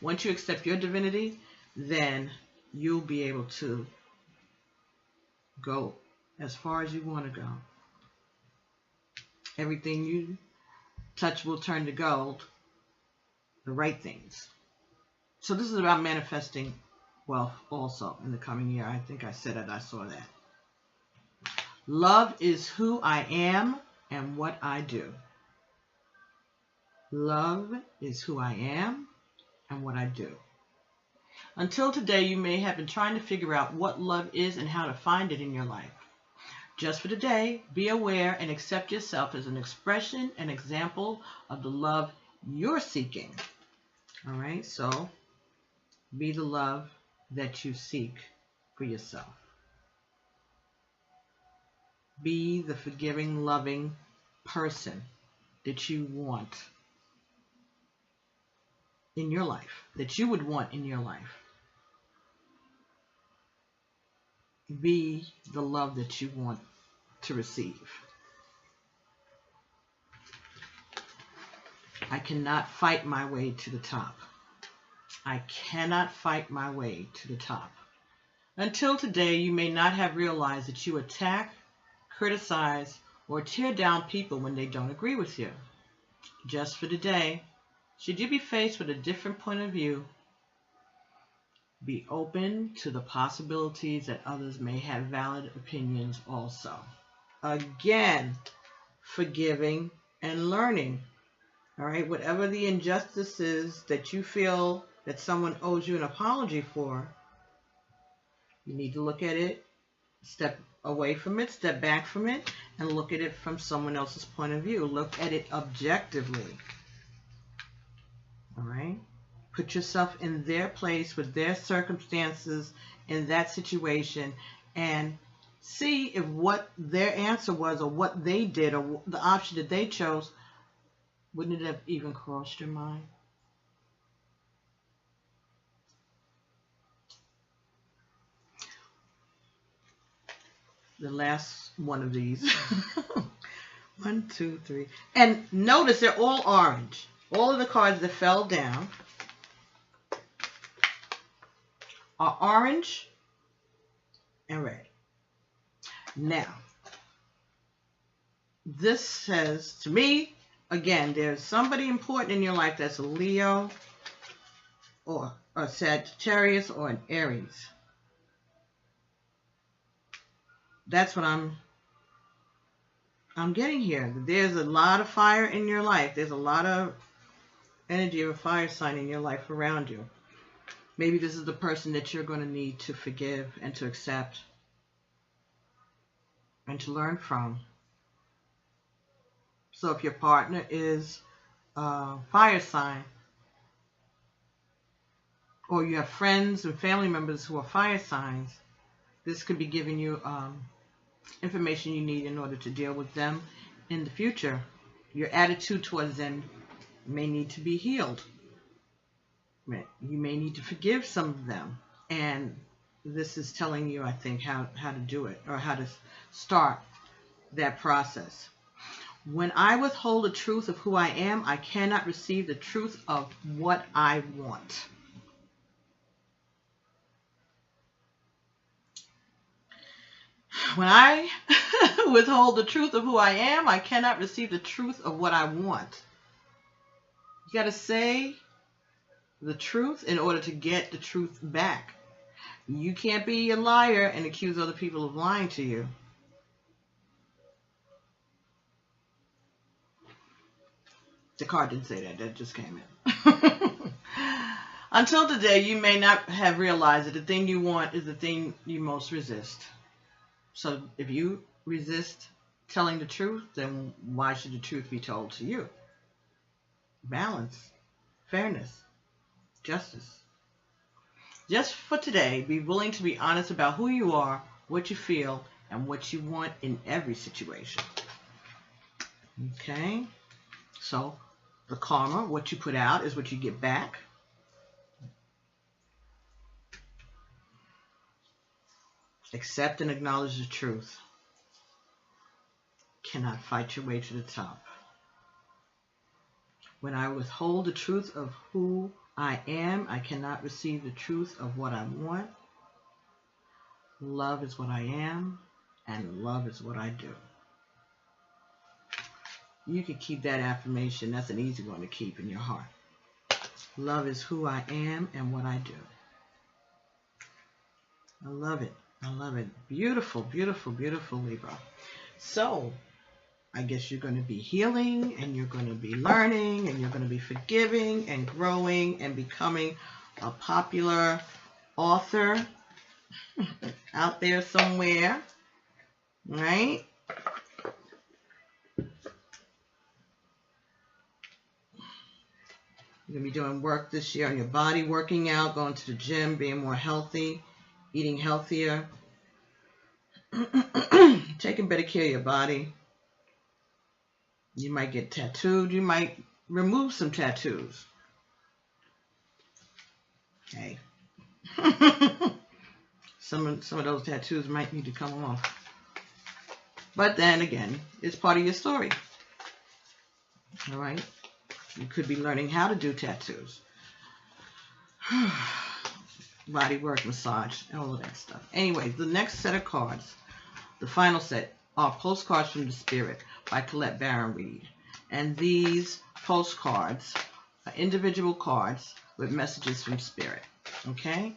Once you accept your divinity, then you'll be able to go as far as you want to go. Everything you touch will turn to gold. The right things. So this is about manifesting wealth also in the coming year. I think I said it. I saw that. Love is who I am and what I do. Love is who I am and what I do. Until today, you may have been trying to figure out what love is and how to find it in your life. Just for today, be aware and accept yourself as an expression and example of the love you're seeking. All right, so be the love that you seek for yourself. Be the forgiving, loving person that you want in your life, that you would want in your life. Be the love that you want to receive. I cannot fight my way to the top. I cannot fight my way to the top. Until today, you may not have realized that you attack, criticize, or tear down people when they don't agree with you. Just for today, should you be faced with a different point of view, be open to the possibilities that others may have valid opinions also. Again, forgiving and learning. All right, whatever the injustice is that you feel that someone owes you an apology for, you need to look at it, step away from it, step back from it, and look at it from someone else's point of view. Look at it objectively. All right? Put yourself in their place with their circumstances in that situation and see if what their answer was or what they did or the option that they chose, wouldn't it have even crossed your mind? The last one of these. 1, 2, 3. And notice they're all orange. All of the cards that fell down are orange and red. Now, this says to me, again, there's somebody important in your life that's a Leo or a Sagittarius or an Aries. That's what I'm getting here. There's a lot of fire in your life. There's a lot of energy of a fire sign in your life around you. Maybe this is the person that you're going to need to forgive and to accept and to learn from. So if your partner is a fire sign, or you have friends and family members who are fire signs, this could be giving you information you need in order to deal with them in the future. Your attitude towards them may need to be healed. You may need to forgive some of them. And this is telling you, I think, how to do it or how to start that process. When I withhold the truth of who I am, I cannot receive the truth of what I want. When I withhold the truth of who I am, I cannot receive the truth of what I want. You got to say the truth in order to get the truth back. You can't be a liar and accuse other people of lying to you. The card didn't say that. That just came in. Until today, you may not have realized that the thing you want is the thing you most resist. So if you resist telling the truth, then why should the truth be told to you? Balance, fairness, justice. Just for today, be willing to be honest about who you are, what you feel, and what you want in every situation. Okay? So The karma, what you put out is what you get back. Accept and acknowledge the truth. Cannot fight your way to the top. When I withhold the truth of who I am, I cannot receive the truth of what I want. Love is what I am, and love is what I do. You can keep that affirmation. That's an easy one to keep in your heart. Love is who I am and what I do. I love it. I love it. Beautiful, beautiful, beautiful, Libra. So, I guess you're going to be healing, and you're going to be learning, and you're going to be forgiving and growing and becoming a popular author out there somewhere, right? You're going to be doing work this year on your body, working out, going to the gym, being more healthy, eating healthier, taking better care of your body. You might get tattooed. You might remove some tattoos. Okay. Some of those tattoos might need to come off. But then again, it's part of your story. All right? You could be learning how to do tattoos. Body work, massage, all of that stuff. Anyway, the next set of cards, the final set, are Postcards from the Spirit by Colette Baron Reed. And these postcards are individual cards with messages from Spirit. Okay?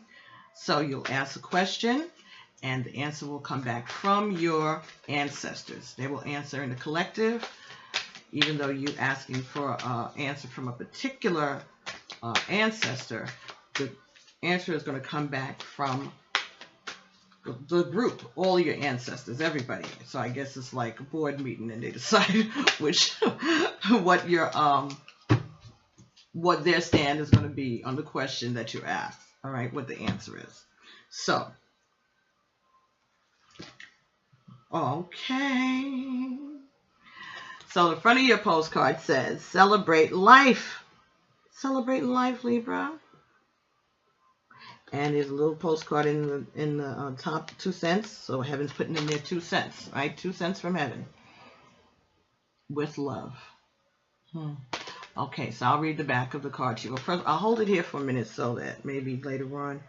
So you'll ask a question, and the answer will come back from your ancestors. They will answer in the collective, even though you're asking for an answer from a particular ancestor. The answer is going to come back from the group, all your ancestors, everybody. So I guess it's like a board meeting, and they decide what their stand is going to be on the question that you ask. All right, what the answer is. So, okay. So the front of your postcard says, "Celebrate life." Celebrating life, Libra. And there's a little postcard in the top, 2 cents. So heaven's putting in there 2 cents, right? 2 cents from heaven. With love. Okay, so I'll read the back of the card to you. Well, first, I'll hold it here for a minute so that maybe later on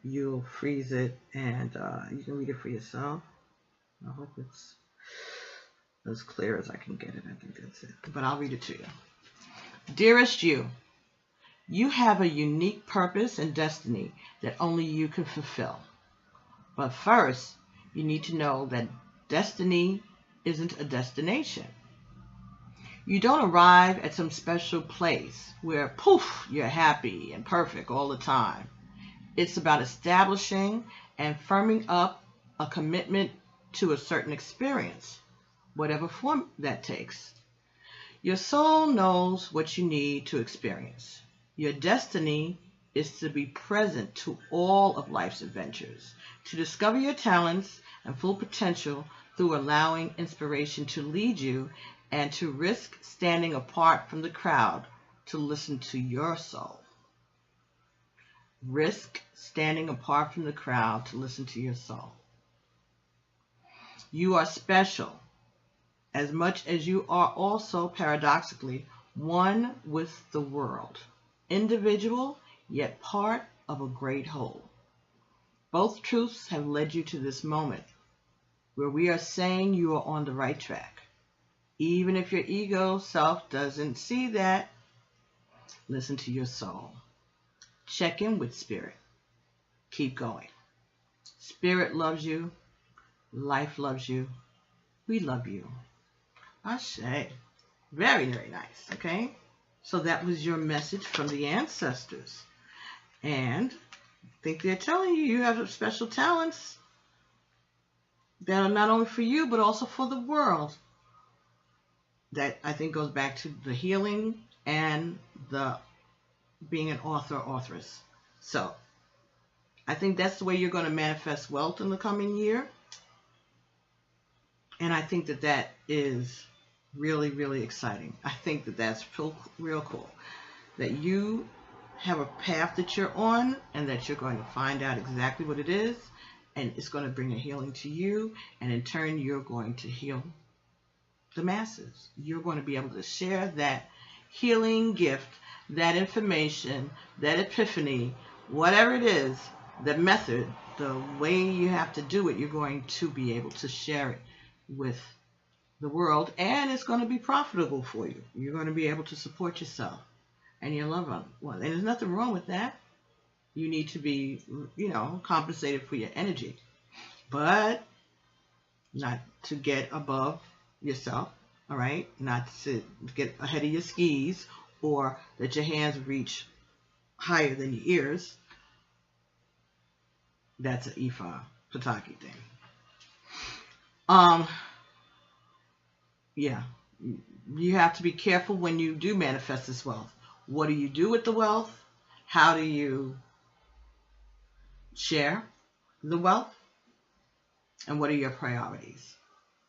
you'll freeze it and you can read it for yourself. I hope it's as clear as I can get it. I think that's it. But I'll read it to you. Dearest you, you have a unique purpose and destiny that only you can fulfill. But first, you need to know that destiny isn't a destination. You don't arrive at some special place where, poof, you're happy and perfect all the time. It's about establishing and firming up a commitment to a certain experience, whatever form that takes. Your soul knows what you need to experience. Your destiny is to be present to all of life's adventures, to discover your talents and full potential through allowing inspiration to lead you, and to risk standing apart from the crowd to listen to your soul. Risk standing apart from the crowd to listen to your soul. You are special, as much as you are also paradoxically one with the world. Individual, yet part of a great whole. Both truths have led you to this moment, where we are saying you are on the right track. Even if your ego self doesn't see that, listen to your soul. Check in with Spirit. Keep going. Spirit loves you. Life loves you. We love you. Ashe. Very, very nice. Okay? So that was your message from the ancestors. And I think they're telling you you have special talents that are not only for you, but also for the world. That I think goes back to the healing and the being an author, authoress. So I think that's the way you're going to manifest wealth in the coming year. And I think that that is really, really exciting. I think that that's real cool. That you have a path that you're on and that you're going to find out exactly what it is, and it's going to bring a healing to you, and in turn you're going to heal the masses. You're going to be able to share that healing gift, that information, that epiphany, whatever it is, the method, the way you have to do it, you're going to be able to share it with the world, and it's going to be profitable for you. You're going to be able to support yourself and your loved one. And there's nothing wrong with that. You need to be, compensated for your energy, but not to get above yourself, all right? Not to get ahead of your skis or that your hands reach higher than your ears. That's an Ifa Pataki thing. Yeah, you have to be careful when you do manifest this wealth. What do you do with the wealth? How do you share the wealth? And what are your priorities?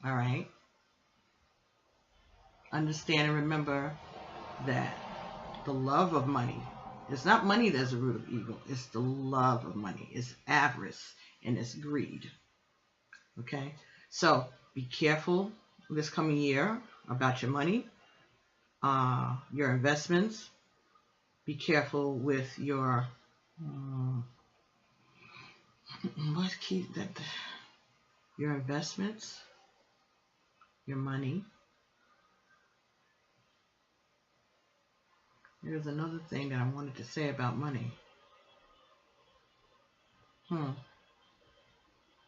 All right? Understand and remember that the love of money, it's not money that's the root of evil. It's the love of money. It's avarice and it's greed. Okay? So be careful this coming year about your money, your investments. Be careful with your your investments, your money. There's another thing that I wanted to say about money.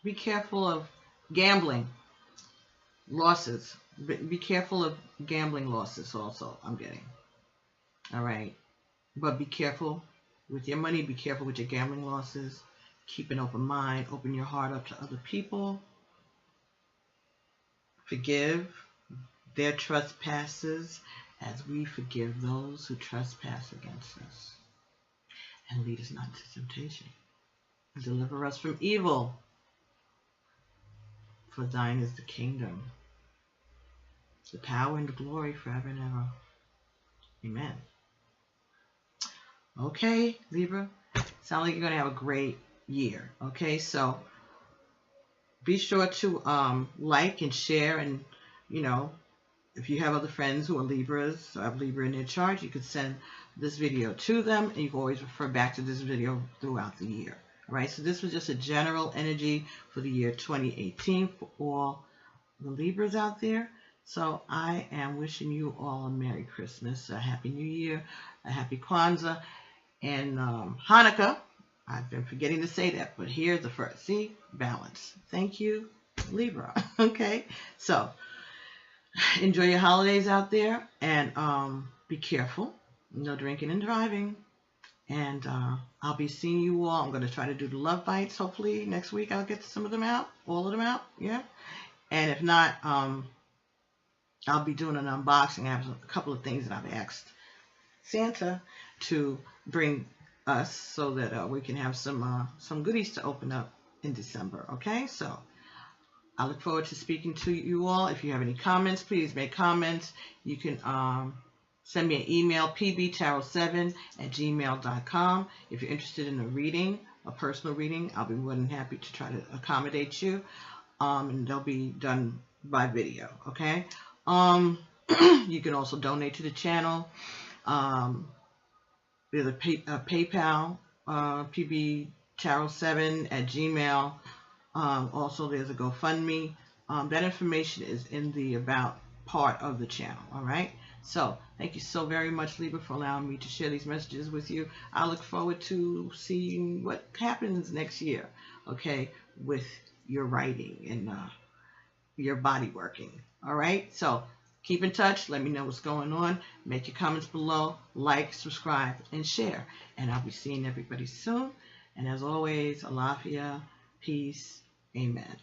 Be careful of gambling losses. Be careful of gambling losses also, I'm getting. All right. But be careful with your money. Be careful with your gambling losses. Keep an open mind. Open your heart up to other people. Forgive their trespasses as we forgive those who trespass against us. And lead us not into temptation. And deliver us from evil. For thine is the kingdom, the power and the glory forever and ever. Amen. Okay, Libra. Sounds like you're going to have a great year. Okay, so be sure to like and share, and if you have other friends who are Libras or have Libra in their chart, you could send this video to them, and you can always refer back to this video throughout the year. All right, so this was just a general energy for the year 2018 for all the Libras out there. So I am wishing you all a Merry Christmas, a Happy New Year, a Happy Kwanzaa, and Hanukkah. I've been forgetting to say that, but here's the first. See? Balance. Thank you, Libra. Okay? So enjoy your holidays out there, and be careful. No drinking and driving. And I'll be seeing you all. I'm going to try to do the love bites. Hopefully next week I'll get some of them out. All of them out. Yeah. And if not, I'll be doing an unboxing. I have a couple of things that I've asked Santa to bring us so that we can have some goodies to open up in December. Okay, so I look forward to speaking to you all. If you have any comments, please make comments. You can send me an email, pbtarot7@gmail.com. If you're interested in a reading, a personal reading, I'll be more than happy to try to accommodate you. And they'll be done by video. Okay. You can also donate to the channel. There's a PayPal, pbtarot7@gmail. Also, there's a GoFundMe. That information is in the About part of the channel. All right. So thank you so very much, Libra, for allowing me to share these messages with you. I look forward to seeing what happens next year. Okay, with your writing and your body working. All right. So keep in touch. Let me know what's going on. Make your comments below. Like, subscribe, and share. And I'll be seeing everybody soon. And as always, Alafia, peace, amen.